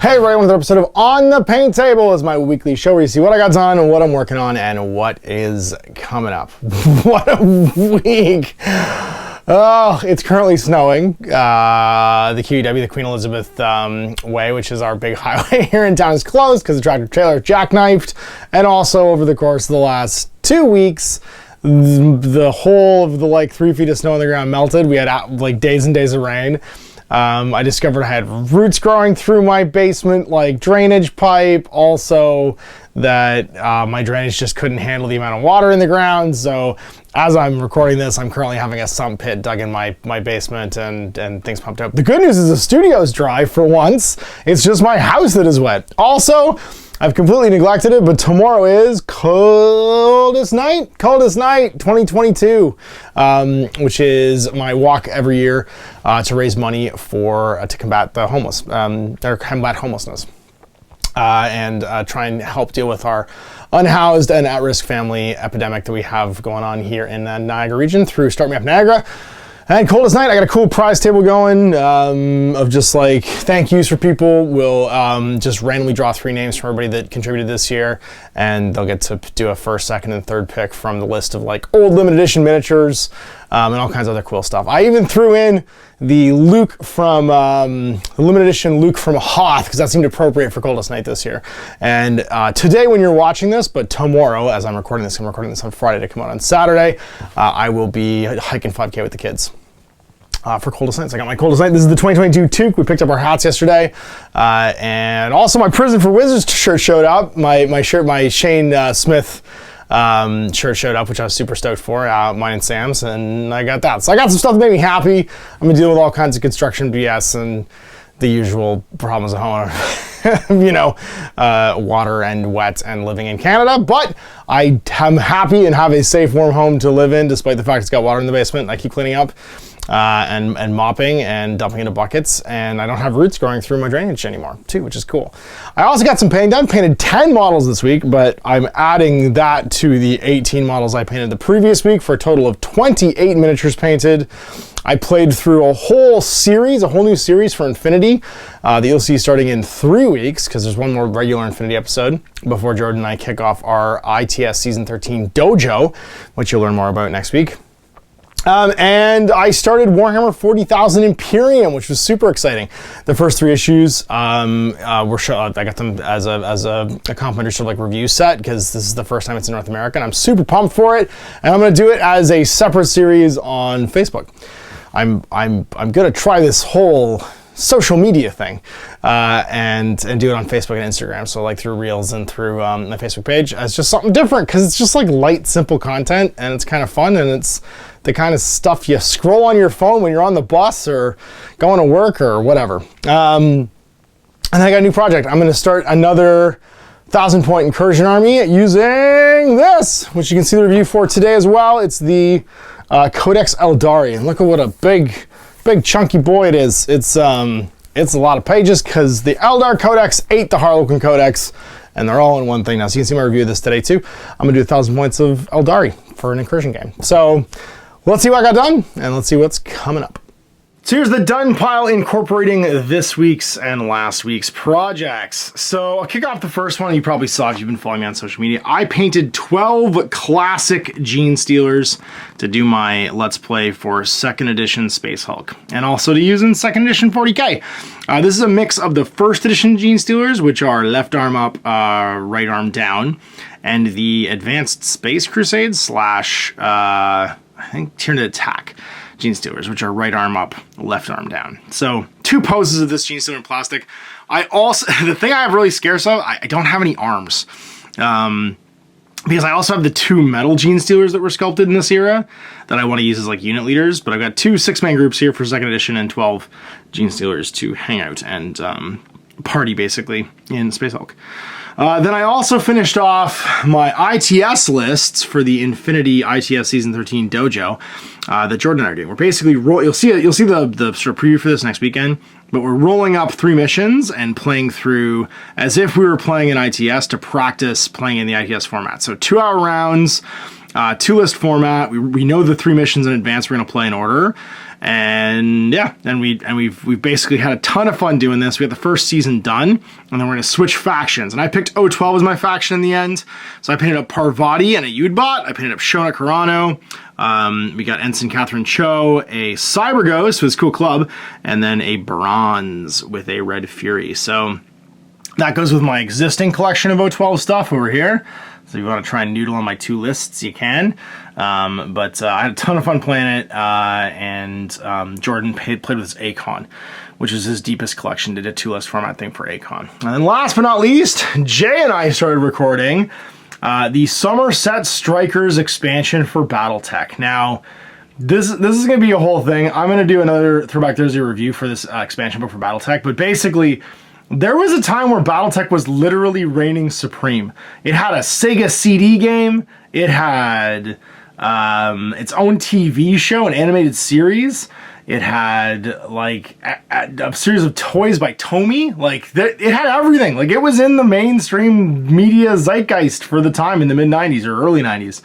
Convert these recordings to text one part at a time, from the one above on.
Hey, everyone, with another episode of On the Paint Table is my weekly show where you see what I got done, what I'm working on, and what is coming up. What a week! Oh, it's currently snowing. The QEW, the Queen Elizabeth Way, which is our big highway here in town, is closed because the tractor trailer jackknifed. And also, over the course of the last 2 weeks, the whole of the 3 feet of snow on the ground melted. We had days and days of rain. I discovered I had roots growing through my basement, drainage pipe. Also, that my drainage just couldn't handle the amount of water in the ground. So as I'm recording this, I'm currently having a sump pit dug in my basement and things pumped up. The good news is the studio's dry for once. It's just my house that is wet. Also, I've completely neglected it, but tomorrow is coldest night 2022, which is my walk every year to raise money to combat the homeless, or combat homelessness, and try and help deal with our unhoused and at-risk family epidemic that we have going on here in the Niagara region through Start Me Up Niagara. And coldest night, I got a cool prize table going of just thank yous for people. We'll just randomly draw 3 names from everybody that contributed this year, and they'll get to do a first, second, and third pick from the list of old limited edition miniatures and all kinds of other cool stuff. I even threw in the Luke from the limited edition Luke from Hoth because that seemed appropriate for coldest night this year. And today, when you're watching this, but tomorrow, as I'm recording this on Friday to come out on Saturday, I will be hiking 5K with the kids. For coldest nights. I got my coldest night. This is the 2022 toque. We picked up our hats yesterday. And also my Prison for Wizards shirt showed up. My Shane Smith shirt showed up, which I was super stoked for. Mine and Sam's, and I got that. So I got some stuff that made me happy. I'm gonna deal with all kinds of construction BS and the usual problems at home. Water and wet and living in Canada. But I am happy and have a safe, warm home to live in, despite the fact it's got water in the basement. I keep cleaning up. And mopping and dumping into buckets, and I don't have roots growing through my drainage anymore too, which is cool. I also got some painting done, painted 10 models this week, but I'm adding that to the 18 models I painted the previous week for a total of 28 miniatures painted. I played through a whole new series for Infinity that you'll see starting in 3 weeks, because there's one more regular Infinity episode before Jordan and I kick off our ITS Season 13 Dojo, which you'll learn more about next week. And I started Warhammer 40,000 Imperium, which was super exciting. The first 3 issues were shown. I got them as a complimentary sort of review set because this is the first time it's in North America, and I'm super pumped for it. And I'm going to do it as a separate series on Facebook. I'm going to try this whole social media thing and do it on Facebook and Instagram, so through Reels and through my Facebook page as just something different, because it's just light, simple content, and it's kind of fun, and it's the kind of stuff you scroll on your phone when you're on the bus or going to work or whatever. And I got a new project. I'm going to start another 1,000-point incursion army using this, which you can see the review for today as well. It's the Codex Eldari, and look at what a big chunky boy it is. It's a lot of pages because the Eldar Codex ate the Harlequin Codex, and they're all in one thing now. So you can see my review of this today too. I'm gonna do 1,000 points of Eldari for an incursion game. So let's see what I got done, and let's see what's coming up. So here's the done pile incorporating this week's and last week's projects. So I'll kick off the first one. You probably saw if you've been following me on social media. I painted 12 classic Genestealers to do my Let's Play for 2nd edition Space Hulk, and also to use in 2nd edition 40K. This is a mix of the 1st edition Genestealers, which are left arm up, right arm down, and the Advanced Space Crusades / I think Tyranid Attack Genestealers, which are right arm up, left arm down. So 2 poses of this Genestealer in plastic. I also, the thing I have really scarce of, I don't have any arms. Because I also have the 2 metal Genestealers that were sculpted in this era that I want to use as unit leaders, but I've got 2 6-man groups here for 2nd edition and 12 Genestealers to hang out and party basically in Space Hulk. Then I also finished off my ITS lists for the Infinity ITS Season 13 Dojo that Jordan and I are doing. We're basically you'll see the sort of preview for this next weekend, but we're rolling up 3 missions and playing through as if we were playing an ITS to practice playing in the ITS format. So 2-hour rounds 2-list format. We know the 3 missions in advance we're going to play in order. And yeah, we've basically had a ton of fun doing this. We got the first season done, and then we're going to switch factions. And I picked O-12 as my faction in the end. So I painted up Parvati and a Udbot. I painted up Shona Carano. We got Ensign Catherine Cho, a Cyber Ghost with his cool club, and then a Bronze with a Red Fury. So that goes with my existing collection of O-12 stuff over here. So if you want to try and noodle on my 2 lists, you can. But I had a ton of fun playing it, and Jordan played with his Acon, which is his deepest collection. Did a 2-list format thing for Acon. And then last but not least, Jay and I started recording the Somerset Strikers expansion for Battletech. Now, this is going to be a whole thing. I'm going to do another Throwback Thursday review for this expansion book for Battletech, but basically, there was a time where Battletech was literally reigning supreme. It had a Sega CD game. It had its own TV show, an animated series. It had like a series of toys by Tomy. Like it had everything. Like it was in the mainstream media zeitgeist for the time in the mid 90s or early 90s.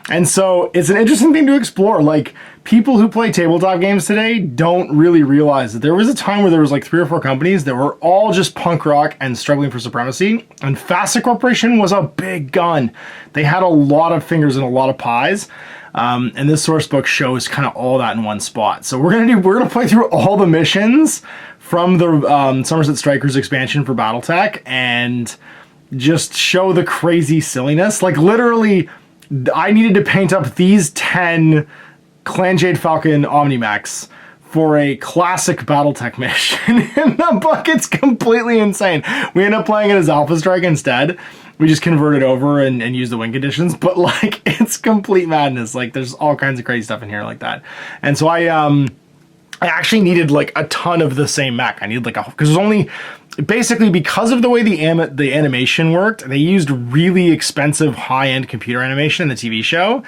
And so it's an interesting thing to explore. Like people who play tabletop games today don't really realize that there was a time where there was like 3 or 4 companies that were all just punk rock and struggling for supremacy. And Facet Corporation was a big gun. They had a lot of fingers and a lot of pies. And this source book shows kind of all that in one spot. So we're gonna play through all the missions from the Somerset Strikers expansion for Battletech and just show the crazy silliness. Like literally, I needed to paint up these 10 Clan Jade Falcon Omnimax for a classic Battletech mission. And the bucket's completely insane. We end up playing it as Alpha Strike instead. We just converted over and use the win conditions. But like, it's complete madness. Like there's all kinds of crazy stuff in here like that. And so I actually needed like a ton of the same mech. I needed like because it was only basically because of the way the animation worked. They used really expensive high-end computer animation in the TV show,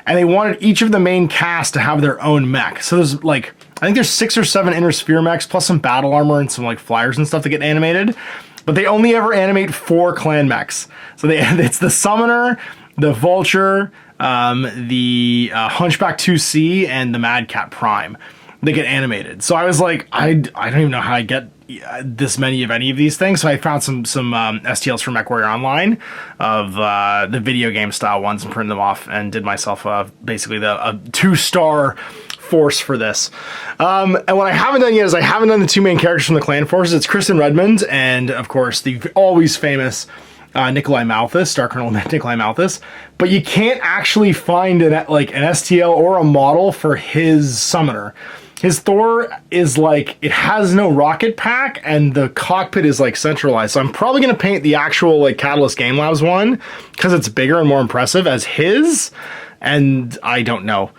and they wanted each of the main cast to have their own mech. So there's like I think there's 6 or 7 inner sphere mechs plus some battle armor and some like flyers and stuff that get animated. But they only ever animate 4 clan mechs. So it's the Summoner, the Vulture, the Hunchback 2C, and the Mad Cat Prime. They get animated. So I was like, I don't even know how I get this many of any of these things. So I found some STLs from MechWarrior Online of the video game style ones and printed them off and did myself basically a 2-star force for this. And what I haven't done yet is I haven't done the 2 main characters from the clan forces. It's Kristen Redmond and of course the always famous Nikolai Malthus, Star Colonel Nikolai Malthus, but you can't actually find an STL or a model for his summoner. His Thor is like, it has no rocket pack and the cockpit is like centralized. So I'm probably going to paint the actual like Catalyst Game Labs one because it's bigger and more impressive as his. And I don't know.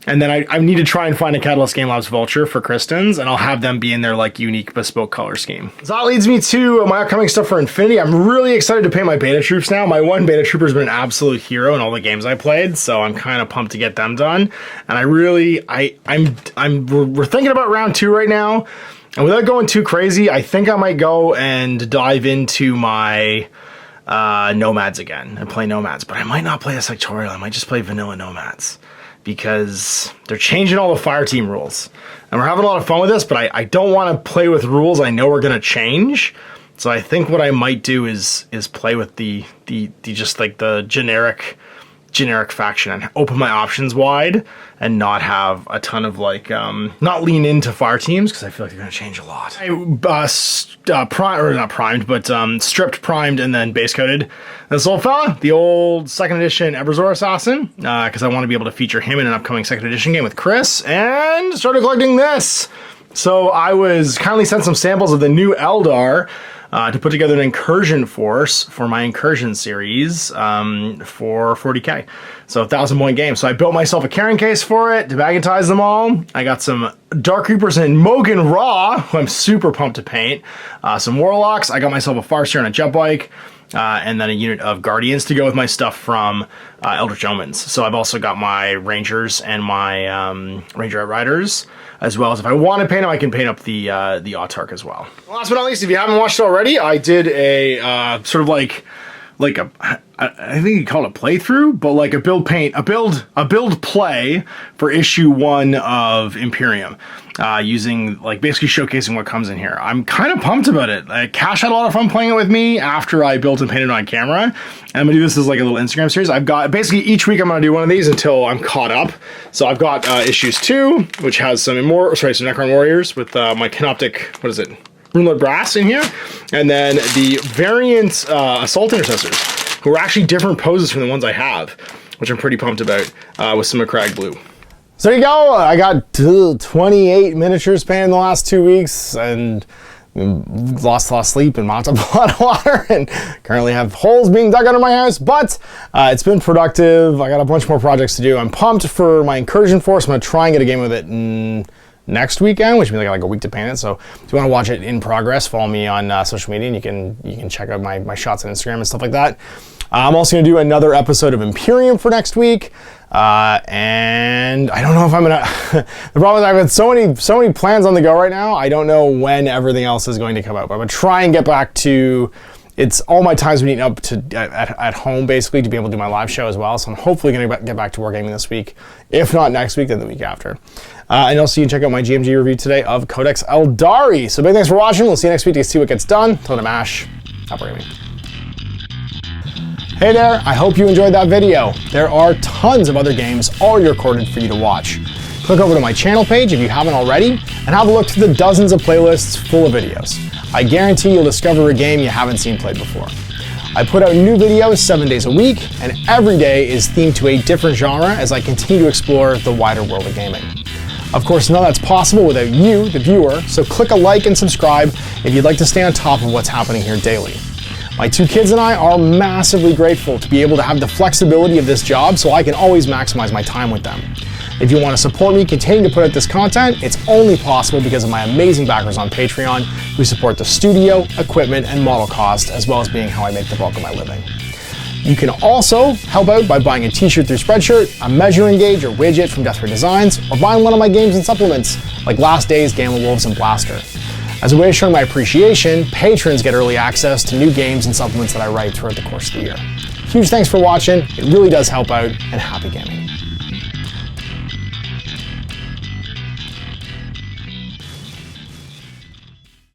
And then I need to try and find a Catalyst Game Labs Vulture for Kristen's, and I'll have them be in their like unique bespoke color scheme. So that leads me to my upcoming stuff for Infinity. I'm really excited to paint my Beta Troops now. My one Beta Trooper has been an absolute hero in all the games I played, so I'm kind of pumped to get them done. And we're thinking about round 2 right now, and without going too crazy, I think I might go and dive into my Nomads again and play Nomads, but I might not play a Sectorial. I might just play vanilla Nomads, because they're changing all the fire team rules. And we're having a lot of fun with this, but I don't want to play with rules I know are going to change. So I think what I might do is play with the just like the generic faction and open my options wide and not have a ton of like, not lean into fire teams because I feel like they're going to change a lot. I stripped, primed, and then base coated this old fella, the old 2nd edition Eberzor Assassin, because I want to be able to feature him in an upcoming 2nd edition game with Chris, and started collecting this. So I was kindly sent some samples of the new Eldar to put together an incursion force for my incursion series for 40k. So 1,000-point game. So I built myself a carrying case for it to magnetize them all. I got some Dark Reapers and Mogan Raw, who I'm super pumped to paint. Some Warlocks. I got myself a Farseer and a jet bike. And then a unit of Guardians to go with my stuff from Eldritch Omens. So I've also got my Rangers and my Ranger Outriders, as well as if I want to paint them, I can paint up the Autark as well. Last but not least, if you haven't watched it already, I did a sort of like like I think you call it a playthrough, but like a build play for issue 1 of Imperium, using like basically showcasing what comes in here. I'm kind of pumped about it. Like, Cash had a lot of fun playing it with me after I built and painted on camera. And I'm gonna do this as like a little Instagram series. I've got basically each week I'm gonna do one of these until I'm caught up. So I've got issues 2, which has some Necron Warriors with my Canoptic, what is it? Runelord Brass in here, and then the variant Assault Intercessors, who are actually different poses from the ones I have, which I'm pretty pumped about, with some Macragge Blue. So there you go. I got 28 miniatures painted in the last 2 weeks, and lost a lot of sleep and mopped up a lot of water, and currently have holes being dug under my house, but it's been productive. I got a bunch more projects to do. I'm pumped for my Incursion Force. I'm going to try and get a game with it next weekend, which means I got like a week to paint it. So if you want to watch it in progress, follow me on social media, and you can check out my shots on Instagram and stuff like that. I'm also going to do another episode of Imperium for next week, and I don't know if I'm gonna. The problem is I've had so many plans on the go right now. I don't know when everything else is going to come out, but I'm gonna try and get back to. It's all my time's been eaten up at home, basically, to be able to do my live show as well. So I'm hopefully going to get back to wargaming this week. If not next week, then the week after. And also, you can check out my GMG review today of Codex Eldari. So big thanks for watching. We'll see you next week to see what gets done. Till then, Ash, happy wargaming. Hey there, I hope you enjoyed that video. There are tons of other games already recorded for you to watch. Click over to my channel page if you haven't already, and have a look through the dozens of playlists full of videos. I guarantee you'll discover a game you haven't seen played before. I put out new videos 7 days a week, and every day is themed to a different genre as I continue to explore the wider world of gaming. Of course, none of that's possible without you, the viewer, so click a like and subscribe if you'd like to stay on top of what's happening here daily. My 2 kids and I are massively grateful to be able to have the flexibility of this job so I can always maximize my time with them. If you want to support me continuing to put out this content, it's only possible because of my amazing backers on Patreon who support the studio, equipment, and model cost, as well as being how I make the bulk of my living. You can also help out by buying a t-shirt through Spreadshirt, a measuring gauge or widget from Death Ray Designs, or buying one of my games and supplements like Last Days, Gamma Wolves, and Blaster. As a way of showing my appreciation, patrons get early access to new games and supplements that I write throughout the course of the year. Huge thanks for watching. It really does help out, and happy gaming.